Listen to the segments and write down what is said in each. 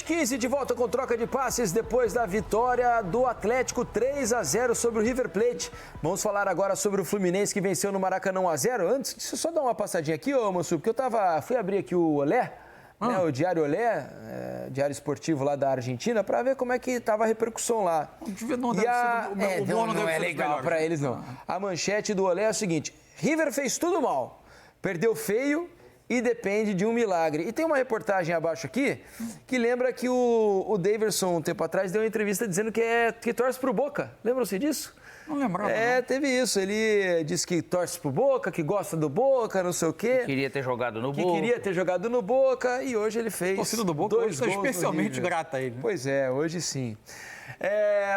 7h15, de volta com troca de passes depois da vitória do Atlético 3-0 sobre o River Plate. Vamos falar agora sobre o Fluminense que venceu no Maracanã 1-0. Antes, deixa eu só dar uma passadinha aqui, ô Mansur, porque fui abrir aqui o Olé, né, o Diário Olé, diário esportivo lá da Argentina, para ver como é que estava a repercussão lá. Não é legal para eles, não. A manchete do Olé é o seguinte: River fez tudo mal, perdeu feio e depende de um milagre. E tem uma reportagem abaixo aqui que lembra que o Daverson, um tempo atrás, deu uma entrevista dizendo que torce pro Boca. Lembram-se disso? Não lembrava. Teve isso. Ele disse que torce pro Boca, que gosta do Boca, não sei o quê. Que queria ter jogado no Boca. Que queria ter jogado no Boca e hoje ele fez. A torcida do Boca hoje está especialmente grata a ele. Pois é, hoje sim.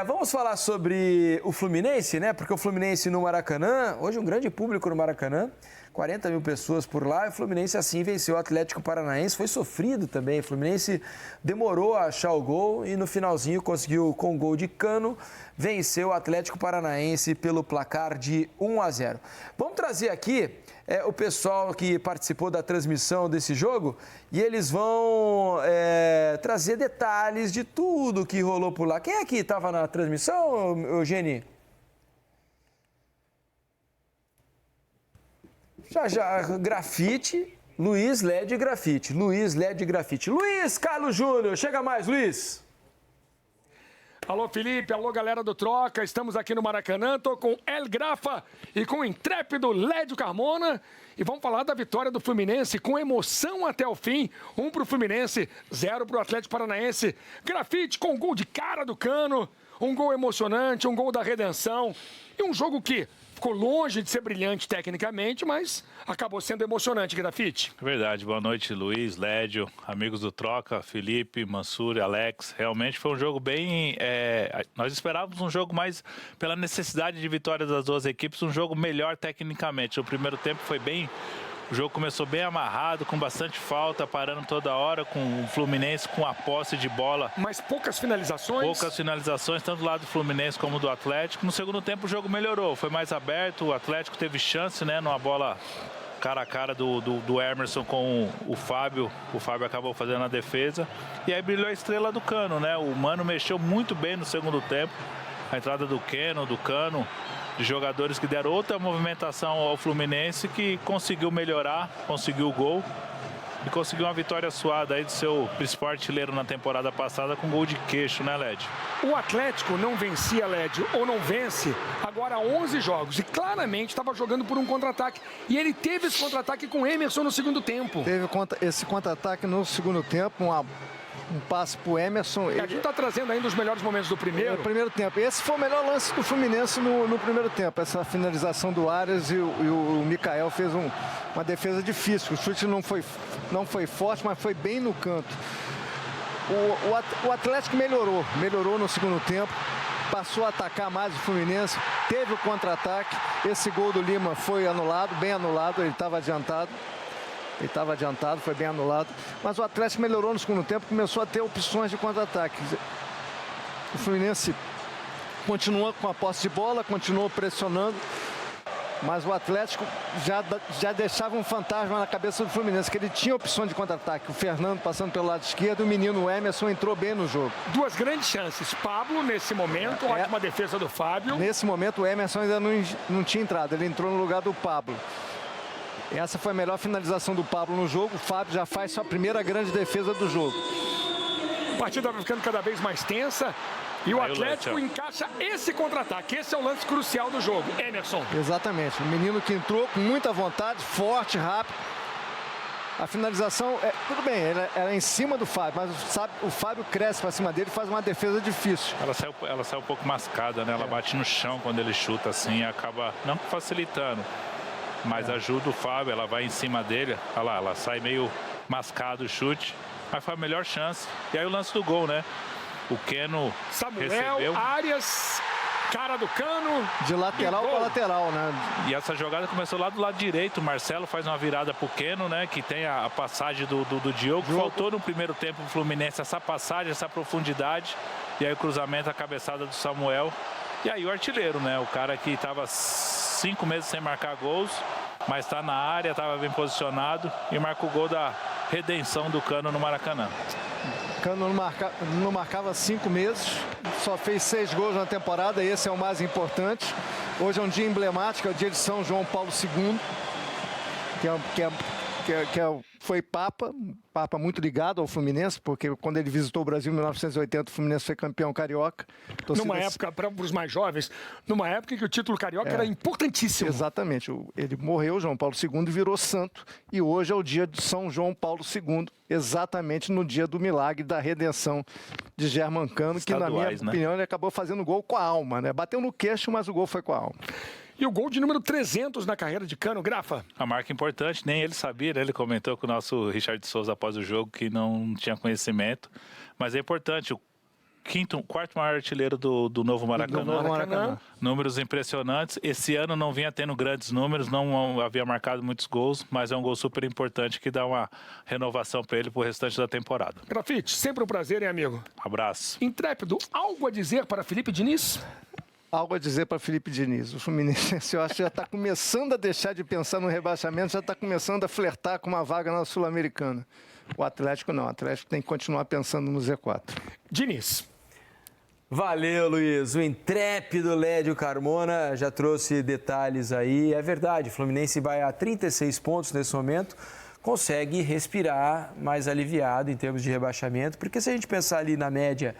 Vamos falar sobre o Fluminense, né? Porque o Fluminense no Maracanã, hoje um grande público no Maracanã, 40 mil pessoas por lá, e o Fluminense assim venceu o Atlético Paranaense, foi sofrido também, o Fluminense demorou a achar o gol e no finalzinho conseguiu, com gol de Cano, vencer o Atlético Paranaense pelo placar de 1-0. Vamos trazer aqui o pessoal que participou da transmissão desse jogo e eles vão trazer detalhes de tudo que rolou por lá. Quem é que estava na transmissão, Eugênio? Já, Grafite, Luiz Led Grafite. Luiz Carlos Júnior, chega mais, Luiz. Alô, Felipe, alô, galera do Troca, estamos aqui no Maracanã, tô com El Grafa e com o intrépido Lédio Carmona e vamos falar da vitória do Fluminense com emoção até o fim, 1 pro Fluminense, 0 pro Atlético Paranaense. Grafite com gol de cara do Cano, um gol emocionante, um gol da redenção e um jogo que ficou longe de ser brilhante tecnicamente, mas acabou sendo emocionante, Grafite. Verdade. Boa noite, Luiz, Lédio, amigos do Troca, Felipe, Mansur, Alex. Realmente foi um jogo bem... nós esperávamos um jogo mais, pela necessidade de vitória das duas equipes, um jogo melhor tecnicamente. O primeiro tempo foi bem... O jogo começou bem amarrado, com bastante falta, parando toda hora, com o Fluminense com a posse de bola. Mas poucas finalizações? Poucas finalizações, tanto do lado do Fluminense como do Atlético. No segundo tempo o jogo melhorou, foi mais aberto, o Atlético teve chance, né, numa bola cara a cara do Emerson com o Fábio. O Fábio acabou fazendo a defesa. E aí brilhou a estrela do Cano, né? O Mano mexeu muito bem no segundo tempo. A entrada do Cano, de jogadores que deram outra movimentação ao Fluminense, que conseguiu melhorar, conseguiu o gol e conseguiu uma vitória suada aí do seu principal artilheiro na temporada passada com gol de queixo, né, Led? O Atlético não vencia, Led, ou não vence, agora há 11 jogos e claramente estava jogando por um contra-ataque e ele teve esse contra-ataque com o Emerson no segundo tempo. Teve esse contra-ataque no segundo tempo, um passe pro Emerson. A gente está trazendo ainda os melhores momentos do primeiro. No primeiro tempo. Esse foi o melhor lance do Fluminense no primeiro tempo. Essa finalização do Arias e o Mikael fez uma defesa difícil. O chute não foi forte, mas foi bem no canto. O Atlético melhorou no segundo tempo. Passou a atacar mais o Fluminense. Teve o contra-ataque. Esse gol do Lima foi anulado, bem anulado. Ele estava adiantado. Foi bem anulado. Mas o Atlético melhorou no segundo tempo, começou a ter opções de contra-ataque. O Fluminense continua com a posse de bola, continuou pressionando. Mas o Atlético já deixava um fantasma na cabeça do Fluminense, que ele tinha opção de contra-ataque. O Fernando passando pelo lado esquerdo, o menino Emerson entrou bem no jogo. Duas grandes chances. Pablo, nesse momento, ótima defesa do Fábio. Nesse momento, o Emerson ainda não tinha entrado, ele entrou no lugar do Pablo. Essa foi a melhor finalização do Pablo no jogo. O Fábio já faz sua primeira grande defesa do jogo. A partida vai ficando cada vez mais tensa. E o Atlético encaixa esse contra-ataque. Esse é o lance crucial do jogo. Emerson. Exatamente. O menino que entrou com muita vontade, forte, rápido. A finalização, tudo bem, era em cima do Fábio, mas o Fábio cresce para cima dele e faz uma defesa difícil. Ela saiu um pouco mascada, né? Ela bate no chão quando ele chuta assim, acaba não facilitando. Mas ajuda o Fábio, ela vai em cima dele. Olha lá, ela sai meio mascado o chute. Mas foi a melhor chance. E aí o lance do gol, né? O Keno recebeu. Arias, cara do Cano. De lateral para lateral, né? E essa jogada começou lá do lado direito. O Marcelo faz uma virada pro Keno, né? Que tem a passagem do Diogo. Faltou no primeiro tempo o Fluminense essa passagem, essa profundidade. E aí o cruzamento, a cabeçada do Samuel. E aí o artilheiro, né? O cara que estava 5 meses sem marcar gols, mas está na área, estava bem posicionado e marca o gol da redenção do Cano no Maracanã. Cano não marcava 5 meses, só fez 6 gols na temporada, esse é o mais importante. Hoje é um dia emblemático, é o dia de São João Paulo II, foi Papa muito ligado ao Fluminense, porque quando ele visitou o Brasil em 1980, o Fluminense foi campeão carioca. Numa época, para os mais jovens, numa época em que o título carioca era importantíssimo. Exatamente. Ele morreu, João Paulo II, e virou santo. E hoje é o dia de São João Paulo II, exatamente no dia do milagre da redenção de Germancano, que, na minha opinião, ele acabou fazendo gol com a alma, né? Bateu no queixo, mas o gol foi com a alma. E o gol de número 300 na carreira de Cano, Grafa. A marca importante, nem ele sabia, né? Ele comentou com o nosso Richard Souza após o jogo que não tinha conhecimento. Mas é importante, o quarto maior artilheiro do novo Maracanã. Números impressionantes. Esse ano não vinha tendo grandes números, não havia marcado muitos gols, mas é um gol super importante que dá uma renovação para ele pro restante da temporada. Grafite, sempre um prazer, hein, amigo? Abraço. Intrépido, algo a dizer para Felipe Diniz? Algo a dizer para Felipe Diniz. O Fluminense, eu acho que já está começando a deixar de pensar no rebaixamento, já está começando a flertar com uma vaga na Sul-Americana. O Atlético não. O Atlético tem que continuar pensando no Z4. Diniz. Valeu, Luiz. O intrépido Lédio Carmona já trouxe detalhes aí. É verdade, o Fluminense vai a 36 pontos nesse momento, consegue respirar mais aliviado em termos de rebaixamento, porque se a gente pensar ali na média,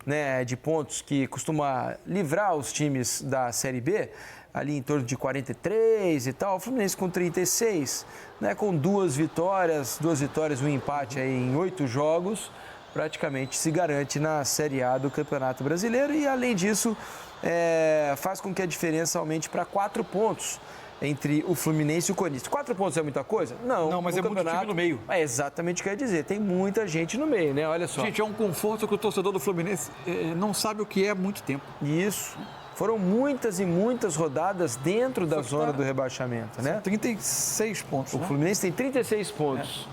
né, de pontos que costuma livrar os times da Série B, ali em torno de 43 e tal, o Fluminense com 36, né, com 2 vitórias, um empate aí em 8 jogos, praticamente se garante na Série A do Campeonato Brasileiro e, além disso, faz com que a diferença aumente para 4 pontos entre o Fluminense e o Corinthians. 4 pontos é muita coisa? Não, mas é muito time no meio. É exatamente o que eu ia dizer. Tem muita gente no meio, né? Olha só. Gente, é um conforto que o torcedor do Fluminense não sabe o que é há muito tempo. Isso. Foram muitas e muitas rodadas dentro da zona do rebaixamento, né? 36 pontos, O Fluminense tem 36 pontos.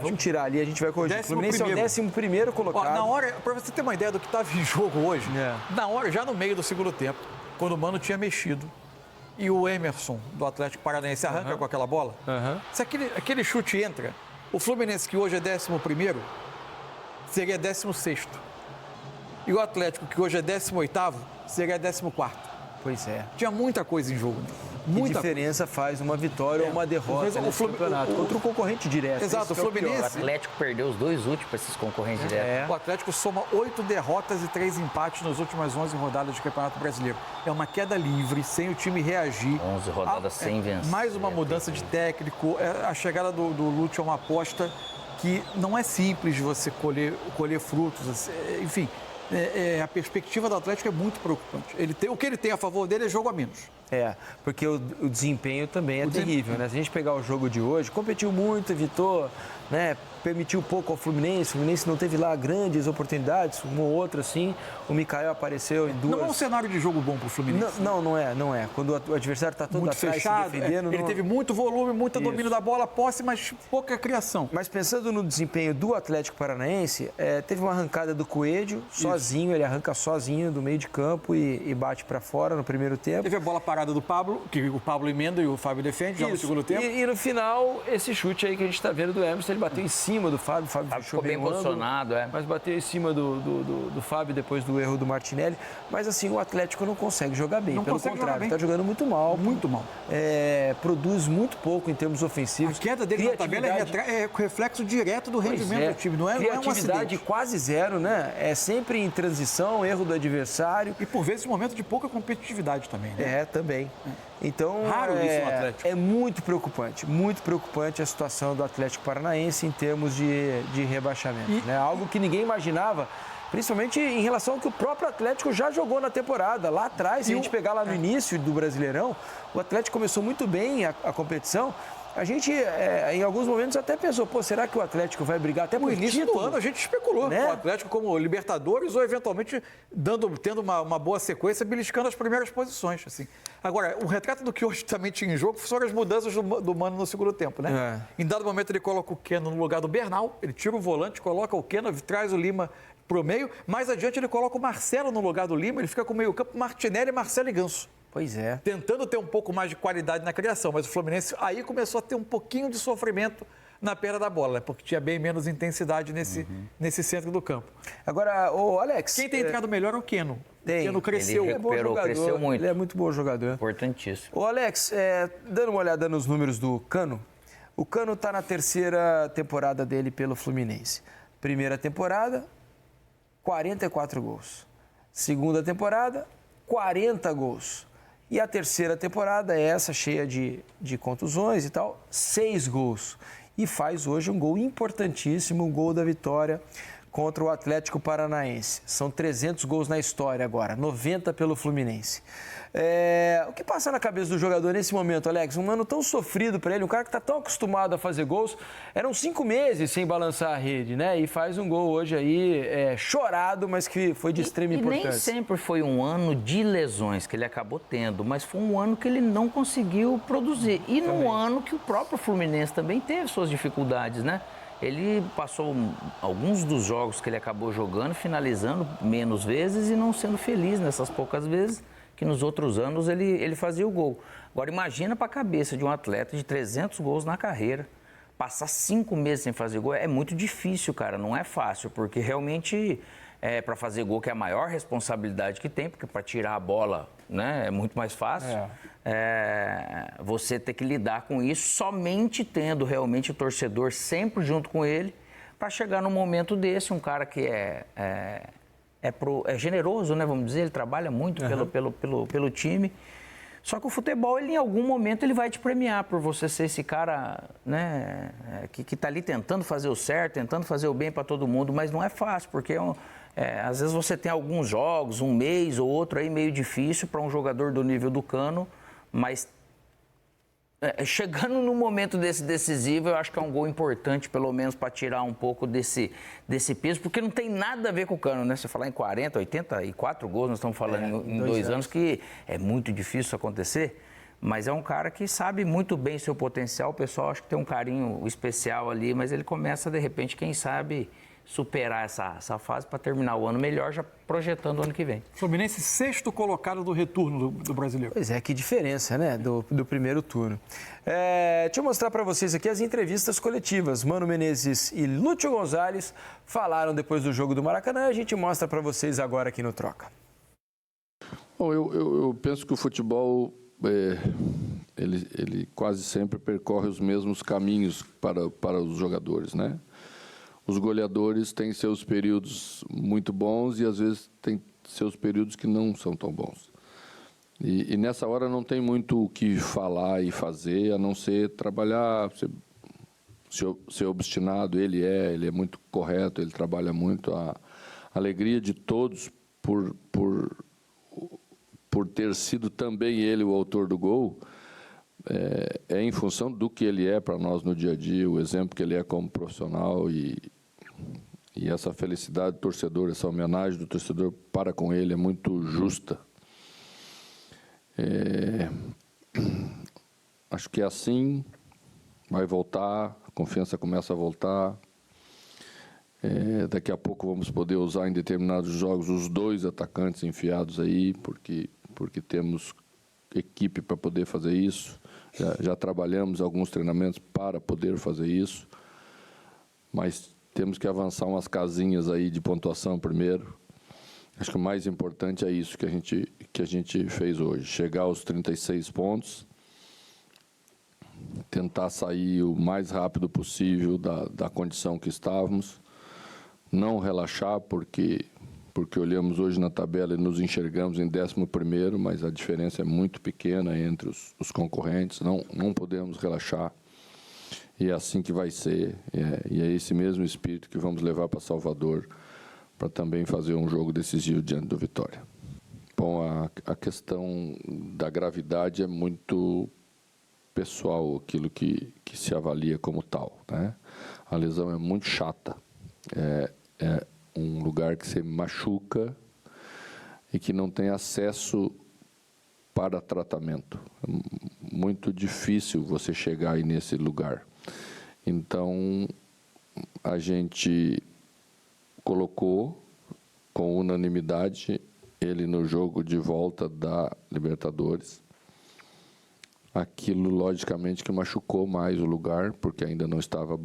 Vamos tirar ali, a gente vai corrigir. O Fluminense é o 11º colocado. Na hora, para você ter uma ideia do que estava em jogo hoje, na hora, já no meio do segundo tempo, quando o Mano tinha mexido, e o Emerson, do Atlético Paranaense, arranca com aquela bola, se aquele chute entra, o Fluminense, que hoje é 11º, seria 16º. E o Atlético, que hoje é 18º, seria 14º. Pois é. Tinha muita coisa em jogo. Muita diferença faz uma vitória ou uma derrota nesse campeonato contra um concorrente direto. Exato, o Fluminense. O Atlético perdeu os 2 últimos para esses concorrentes diretos. O Atlético soma 8 derrotas e 3 empates nas últimas 11 rodadas de Campeonato Brasileiro. É uma queda livre, sem o time reagir. 11 rodadas sem vencer. Mais uma mudança de técnico. A chegada do Lúcio é uma aposta que não é simples de você colher frutos. Enfim, a perspectiva do Atlético é muito preocupante. O que ele tem a favor dele é jogo a menos. Porque o desempenho também é terrível, né? Se a gente pegar o jogo de hoje, competiu muito, evitou, né? Permitiu pouco ao Fluminense. O Fluminense não teve lá grandes oportunidades, uma ou outra, sim. O Mikael apareceu em 2. Não é um cenário de jogo bom para o Fluminense. Não é. Quando o adversário está todo muito atrás, fechado, se defendendo... Ele teve muito volume, muito domínio da bola, posse, mas pouca criação. Mas pensando no desempenho do Atlético Paranaense, teve uma arrancada do Coelho, sozinho, ele arranca sozinho do meio de campo e bate para fora no primeiro tempo. Teve a bola parada do Pablo, que o Pablo emenda e o Fábio defende já no segundo tempo. E no final, esse chute aí que a gente está vendo do Emerson, ele bateu em cima do Fábio. O Fábio ficou bem posicionado, mas bateu em cima do Fábio depois do erro do Martinelli. Mas assim, o Atlético não consegue jogar bem. Pelo contrário, está jogando muito mal. Muito mal. Produz muito pouco em termos ofensivos. A queda dele na tabela é reflexo direto do rendimento do time. Não é um acidente. Criatividade quase zero, né? É sempre em transição, erro do adversário. E por vezes momento de pouca competitividade também, né? Também. Então, raro isso no Atlético. É muito preocupante a situação do Atlético Paranaense em termos de rebaixamento. Né? Algo que ninguém imaginava, principalmente em relação ao que o próprio Atlético já jogou na temporada. Lá atrás, se a gente pegar lá no início do Brasileirão, o Atlético começou muito bem a competição. A gente, em alguns momentos, até pensou, será que o Atlético vai brigar até por início do ano? A gente especulou, né? O Atlético como Libertadores ou, eventualmente, tendo uma boa sequência, beliscando as primeiras posições. Assim. Agora, o retrato do que hoje também tinha em jogo foram as mudanças do Mano no segundo tempo, né? Em dado momento, ele coloca o Keno no lugar do Bernal, ele tira o volante, coloca o Keno, traz o Lima pro meio. Mais adiante, ele coloca o Marcelo no lugar do Lima, ele fica com o meio campo Martinelli, Marcelo e Ganso. Pois é. Tentando ter um pouco mais de qualidade na criação, mas o Fluminense aí começou a ter um pouquinho de sofrimento na perda da bola, né? Porque tinha bem menos intensidade nesse centro do campo. Agora, ô Alex... Quem tem entrado melhor é o Keno. Tem. O Keno cresceu. Ele recuperou, cresceu muito. Ele é muito bom jogador. Importantíssimo. Ô Alex, dando uma olhada nos números do Cano, o Cano está na terceira temporada dele pelo Fluminense. Primeira temporada, 44 gols. Segunda temporada, 40 gols. E a terceira temporada é essa, cheia de contusões e tal, 6 gols. E faz hoje um gol importantíssimo, um gol da vitória contra o Atlético Paranaense. São 300 gols na história agora, 90 pelo Fluminense. O que passa na cabeça do jogador nesse momento, Alex? Um ano tão sofrido para ele, um cara que está tão acostumado a fazer gols. Eram 5 meses sem balançar a rede, né? E faz um gol hoje aí, chorado, mas que foi de extrema importância. Nem sempre foi um ano de lesões que ele acabou tendo, mas foi um ano que ele não conseguiu produzir. E num ano que o próprio Fluminense também teve suas dificuldades, né? Ele passou alguns dos jogos que ele acabou jogando, finalizando menos vezes e não sendo feliz nessas poucas vezes que nos outros anos ele fazia o gol. Agora imagina para a cabeça de um atleta de 300 gols na carreira, passar 5 meses sem fazer gol é muito difícil, cara, não é fácil, porque realmente para fazer gol que é a maior responsabilidade que tem, porque para tirar a bola, né, é muito mais fácil. Você ter que lidar com isso somente tendo realmente o torcedor sempre junto com ele para chegar num momento desse, um cara que é generoso, né, vamos dizer, ele trabalha muito pelo time. Só que o futebol, ele, em algum momento, ele vai te premiar por você ser esse cara, né, que está ali tentando fazer o certo, tentando fazer o bem para todo mundo, mas não é fácil, porque às vezes você tem alguns jogos, um mês ou outro aí meio difícil para um jogador do nível do Cano, mas chegando num momento desse decisivo, eu acho que é um gol importante, pelo menos para tirar um pouco desse peso, porque não tem nada a ver com o Cano, né? Você falar em 40, 84 gols, nós estamos falando em 2 anos, que é muito difícil isso acontecer, mas é um cara que sabe muito bem seu potencial, o pessoal acho que tem um carinho especial ali, mas ele começa, de repente, quem sabe, superar essa fase para terminar o ano melhor, já projetando o ano que vem. Fluminense 6º colocado do retorno do Brasileiro. Pois é, que diferença, né, do primeiro turno. Deixa eu mostrar para vocês aqui as entrevistas coletivas. Mano Menezes e Lúcio Gonzalez falaram depois do jogo do Maracanã. A gente mostra para vocês agora aqui no Troca. Bom, eu penso que o futebol, ele quase sempre percorre os mesmos caminhos para os jogadores, né? Os goleadores têm seus períodos muito bons e, às vezes, têm seus períodos que não são tão bons. E nessa hora não tem muito o que falar e fazer, a não ser trabalhar, ser obstinado. Ele é muito correto, ele trabalha muito. A alegria de todos por ter sido também ele o autor do gol, é em função do que ele é para nós no dia a dia, o exemplo que ele é como profissional e essa felicidade do torcedor, essa homenagem do torcedor para com ele é muito justa. Acho que assim vai voltar, a confiança começa a voltar. Daqui a pouco vamos poder usar em determinados jogos os 2 atacantes enfiados aí, porque temos equipe para poder fazer isso. Já trabalhamos alguns treinamentos para poder fazer isso, mas temos que avançar umas casinhas aí de pontuação primeiro. Acho que o mais importante é isso que a gente fez hoje, chegar aos 36 pontos, tentar sair o mais rápido possível da condição que estávamos, não relaxar, porque olhamos hoje na tabela e nos enxergamos em 11º, mas a diferença é muito pequena entre os concorrentes, não podemos relaxar. E é assim que vai ser, e é esse mesmo espírito que vamos levar para Salvador, para também fazer um jogo decisivo diante do Vitória. Bom, a questão da gravidade é muito pessoal, aquilo que se avalia como tal, né? A lesão é muito chata, é um lugar que você machuca e que não tem acesso para tratamento. É muito difícil você chegar aí nesse lugar. Então, a gente colocou com unanimidade ele no jogo de volta da Libertadores. Aquilo, logicamente, que machucou mais o lugar, porque ainda não estava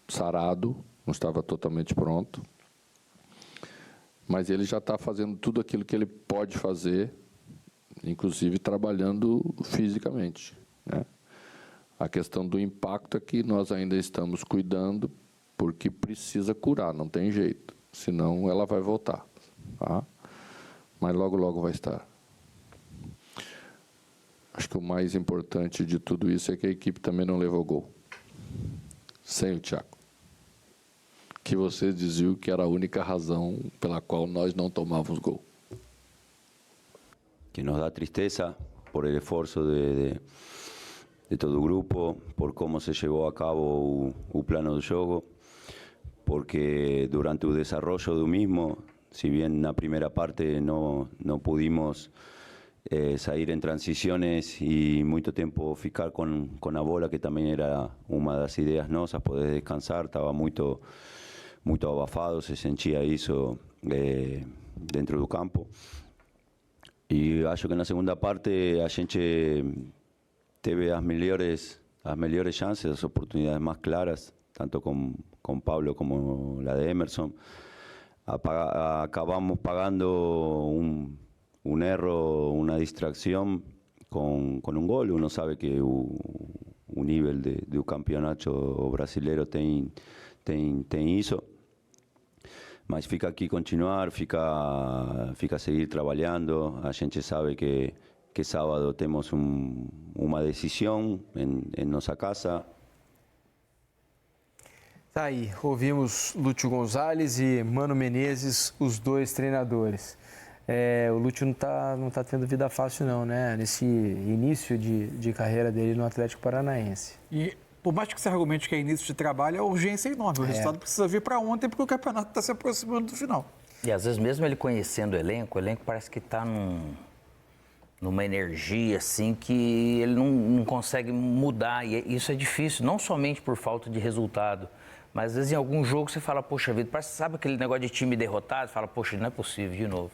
sarado, não estava totalmente pronto. Mas ele já está fazendo tudo aquilo que ele pode fazer, inclusive trabalhando fisicamente, né? A questão do impacto é que nós ainda estamos cuidando, porque precisa curar, não tem jeito. Senão ela vai voltar, tá? Mas logo, logo vai estar. Acho que o mais importante de tudo isso é que a equipe também não levou gol. Sem o Thiago. Que você dizia que era a única razão pela qual nós não tomávamos gol. Que nos dá tristeza por el esfuerzo de todo o grupo, por cómo se llevó a cabo o plano do jogo, porque durante o desarrollo do mismo, si bien na primeira parte no pudimos sair em transiciones e muito tempo ficar com a bola, que também era uma das ideias nossas, poder descansar, estava muito abafado, se sentia isso dentro do campo. E acho que na segunda parte a gente teve as melhores chances, as oportunidades mais claras, tanto com Pablo como la de Emerson. Acabamos pagando un erro, una distracción con un gol. Uno sabe que o nível do campeonato brasileiro tem isso. Mas fica aqui continuar, fica seguir trabalhando. A gente sabe que sábado temos uma decisão em nossa casa. Tá aí, ouvimos Lúcio Gonzalez e Mano Menezes, os dois treinadores. O Lúcio não tá tendo vida fácil não, né? Nesse início de carreira dele no Atlético Paranaense. E por mais que se argumente que é início de trabalho, a urgência é enorme. O resultado precisa vir para ontem, porque o campeonato está se aproximando do final. E às vezes mesmo ele conhecendo o elenco parece que está numa energia assim que ele não consegue mudar. E isso é difícil, não somente por falta de resultado, mas às vezes em algum jogo você fala, poxa vida, parece, sabe aquele negócio de time derrotado? Você fala, poxa, não é possível de novo.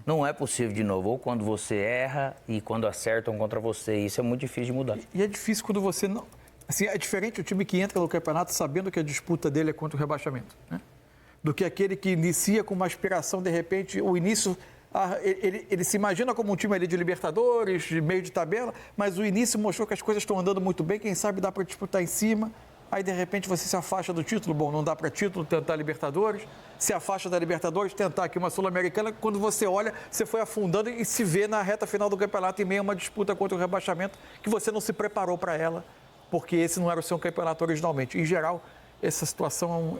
Não é possível de novo. Ou quando você erra e quando acertam contra você. Isso é muito difícil de mudar. E é difícil quando você não... Assim, é diferente o time que entra no campeonato sabendo que a disputa dele é contra o rebaixamento, né? Do que aquele que inicia com uma aspiração, de repente, o início... Ele se imagina como um time ali de Libertadores, de meio de tabela, mas o início mostrou que as coisas estão andando muito bem, quem sabe dá para disputar em cima, aí de repente você se afasta do título, bom, não dá para título, tentar Libertadores, se afasta da Libertadores, tentar aqui uma Sul-Americana, quando você olha, você foi afundando e se vê na reta final do campeonato em meio a uma disputa contra o rebaixamento, que você não se preparou para ela, porque esse não era o seu campeonato originalmente. Em geral, essa situação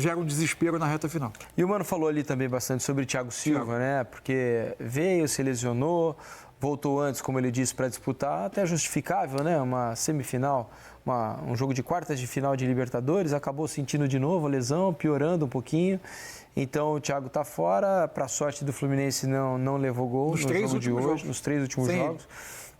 gera um desespero na reta final. E o Mano falou ali também bastante sobre o Thiago Silva, né? Porque veio, se lesionou, voltou antes, como ele disse, para disputar, até justificável, né? Uma semifinal, um jogo de quartas de final de Libertadores, acabou sentindo de novo a lesão, piorando um pouquinho. Então o Thiago está fora, para a sorte do Fluminense não levou gol nos 3 últimos jogos.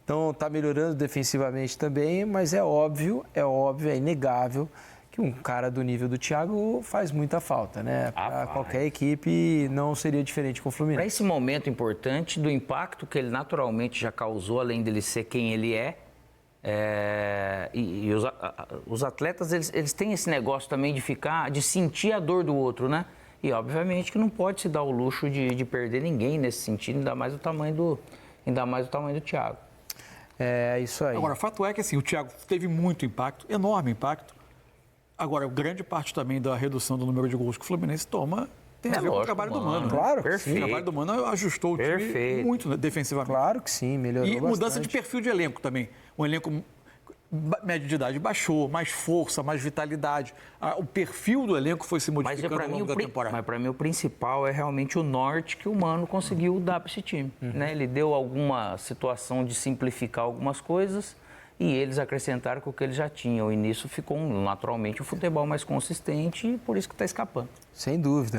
Então está melhorando defensivamente também, mas é óbvio, é inegável que um cara do nível do Thiago faz muita falta, né? Para qualquer equipe não seria diferente com o Fluminense. Para esse momento importante, do impacto que ele naturalmente já causou, além dele ser quem ele e os atletas, eles têm esse negócio também de sentir a dor do outro, né? E obviamente que não pode se dar o luxo de perder ninguém nesse sentido, ainda mais o tamanho do Thiago. É isso aí. Agora, fato é que assim, o Thiago teve muito impacto, enorme impacto. Agora, grande parte também da redução do número de gols que o Fluminense toma tem a ver com o trabalho do Mano. Claro, perfeito. O trabalho do Mano ajustou o time muito defensivamente. Claro que sim, melhorou bastante. E mudança de perfil de elenco também. Um elenco médio de idade baixou, mais força, mais vitalidade. O perfil do elenco foi se modificando ao longo da temporada. Mas para mim o principal é realmente o norte que o Mano conseguiu dar para esse time. Né? Ele deu alguma situação de simplificar algumas coisas e eles acrescentaram com o que eles já tinham. E nisso ficou naturalmente um futebol mais consistente e por isso que está escapando. Sem dúvida.